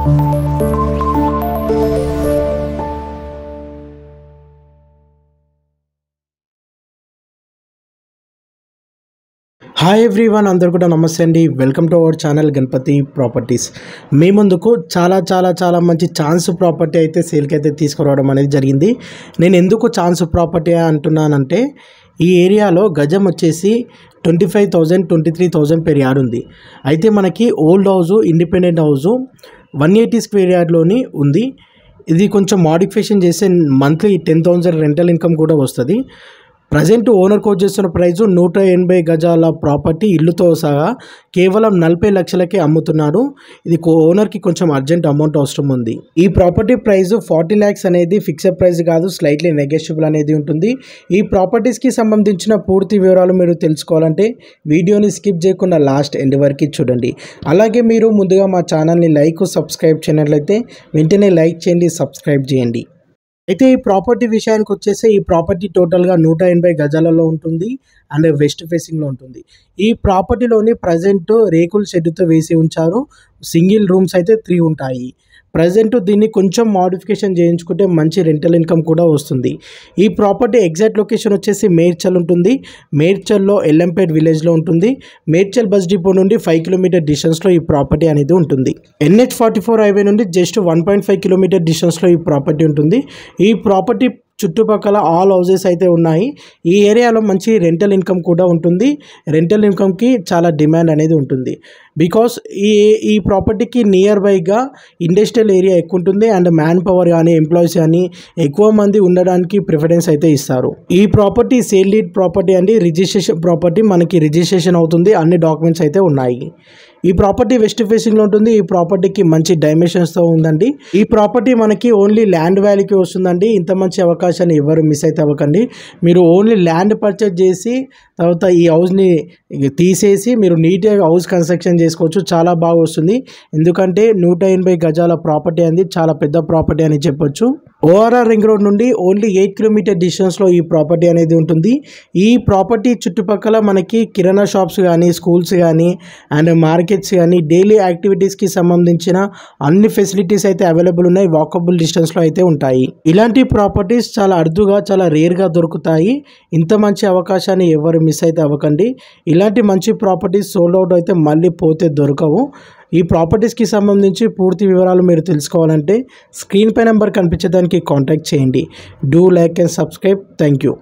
Hi everyone, అందరు కూడా నమస్తే అండి. Welcome to our channel Ganapathi properties. మీ ముందుకు చాలా మంచి ఛాన్స్ ప్రాపర్టీ అయితే సేల్కి అయితే తీసుకురావడం అనేది జరిగింది. నేను ఎందుకు ఛాన్స్ ప్రాపర్టీ అంటున్నానంటే, ఈ ఏరియాలో గజం వచ్చేసి 25,000 23,000 పెర్ యార్డ్ ఉంది. అయితే మనకి old house, independent house 180 square యార్డ్లోని ఉంది. ఇది కొంచెం మాడిఫికేషన్ చేస్తే మంత్లీ 10,000 రెంటల్ ఇన్కమ్ కూడా వస్తుంది. ప్రజెంట్ ఓనర్ కోట్ చేస్తున్న ప్రైజు 180 గజాల ప్రాపర్టీ ఇల్లుతో సహా కేవలం 40 లక్షలకే అమ్ముతున్నాడు. ఇది ఓనర్కి కొంచెం అర్జెంట్ అమౌంట్ అవసరం ఉంది. ఈ ప్రాపర్టీ ప్రైస్ 40 ల్యాక్స్ అనేది ఫిక్స్డ్ ప్రైస్ కాదు, స్లైట్లీ నెగోషియబుల్ అనేది ఉంటుంది. ఈ ప్రాపర్టీస్కి సంబంధించిన పూర్తి వివరాలు మీరు తెలుసుకోవాలంటే వీడియోని స్కిప్ చేయకుండా లాస్ట్ ఎండ్ వరకు చూడండి. అలాగే మీరు ముందుగా మా ఛానల్ని సబ్స్క్రైబ్ చేయనట్లయితే వెంటనే లైక్ చేయండి, సబ్స్క్రైబ్ చేయండి. అయితే ఈ ప్రాపర్టీ విషయానికి వచ్చేసి ఈ ప్రాపర్టీ టోటల్గా 180 గజాలలో ఉంటుంది అండ్ వెస్ట్ ఫేసింగ్లో ఉంటుంది. ఈ ప్రాపర్టీలోని ప్రజెంట్ రేకుల షెడ్తో వేసి ఉంచారు. సింగిల్ రూమ్స్ అయితే 3 ఉంటాయి. ప్రజెంట్ దీన్ని కొంచెం మాడిఫికేషన్ చేయించుకుంటే మంచి రెంటల్ ఇన్కమ్ కూడా వస్తుంది. ఈ ప్రాపర్టీ ఎగ్జాక్ట్ లొకేషన్ వచ్చేసి మేడ్చల్ ఉంటుంది. మేడ్చల్లో ఎల్లంపేట్ విలేజ్లో ఉంటుంది. మేడ్చల్ బస్ డిపో నుండి 5 కిలోమీటర్ డిస్టెన్స్లో ఈ ప్రాపర్టీ అనేది ఉంటుంది. NH44 హైవే నుండి జస్ట్ 1.5 కిలోమీటర్ డిస్టెన్స్లో ఈ ప్రాపర్టీ ఉంటుంది. ఈ ప్రాపర్టీ చుట్టుపక్కల ఆల్ హౌసెస్ అయితే ఉన్నాయి. ఈ ఏరియాలో మంచి రెంటల్ ఇన్కమ్ కూడా ఉంటుంది. రెంటల్ ఇన్కమ్కి చాలా డిమాండ్ అనేది ఉంటుంది. బికాస్ ఈ ప్రాపర్టీకి నియర్ బైగా ఇండస్ట్రియల్ ఏరియా ఎక్కువ ఉంటుంది అండ్ మ్యాన్ పవర్ కానీ ఎంప్లాయీస్ కానీ ఎక్కువ మంది ఉండడానికి ప్రిఫరెన్స్ అయితే ఇస్తారు. ఈ ప్రాపర్టీ సేల్ డీడ్ ప్రాపర్టీ అండి, రిజిస్ట్రేషన్ ప్రాపర్టీ. మనకి రిజిస్ట్రేషన్ అవుతుంది, అన్ని డాక్యుమెంట్స్ అయితే ఉన్నాయి. ఈ ప్రాపర్టీ వెస్ట్ ఫేసింగ్లో ఉంటుంది. ఈ ప్రాపర్టీకి మంచి డైమెన్షన్స్తో ఉందండి. ఈ ప్రాపర్టీ మనకి ఓన్లీ ల్యాండ్ వాల్యూకి వస్తుందండి. ఇంత మంచి అవకాశాన్ని ఎవరు మిస్ అయితే అవ్వకండి. మీరు ఓన్లీ ల్యాండ్ పర్చేజ్ చేసి తర్వాత ఈ హౌస్ని తీసేసి మీరు నీట్గా హౌస్ కన్స్ట్రక్షన్ చేసుకోవచ్చు. చాలా బాగా వస్తుంది. ఎందుకంటే 180 గజాల ప్రాపర్టీ అనేది చాలా పెద్ద ప్రాపర్టీ అని చెప్పొచ్చు. ఓఆర్ఆర్ రింగ్ రోడ్ నుండి ఓన్లీ 8 కిలోమీటర్ డిస్టెన్స్లో ఈ ప్రాపర్టీ అనేది ఉంటుంది. ఈ ప్రాపర్టీ చుట్టుపక్కల మనకి కిరాణా షాప్స్ కానీ, స్కూల్స్ కానీ అండ్ మార్కెట్స్ కానీ, డైలీ యాక్టివిటీస్కి సంబంధించిన అన్ని ఫెసిలిటీస్ అయితే అవైలబుల్ ఉన్నాయి. వాకబుల్ డిస్టెన్స్లో అయితే ఉంటాయి. ఇలాంటి ప్రాపర్టీస్ చాలా అరుదుగా, చాలా రేర్గా దొరుకుతాయి. ఇంత మంచి అవకాశాన్ని ఎవరు మిస్ అయితే అవ్వకండి. ఇలాంటి మంచి ప్రాపర్టీస్ సోల్డ్ అవుట్ అయితే మళ్ళీ పోతే దొరకవు. ఈ ప్రాపర్టీస్కి సంబంధించి పూర్తి వివరాలు మీరు తెలుసుకోవాలంటే స్క్రీన్ పై నెంబర్ కనిపించడానికి కాంటాక్ట్ చేయండి. Do like and subscribe. Thank you.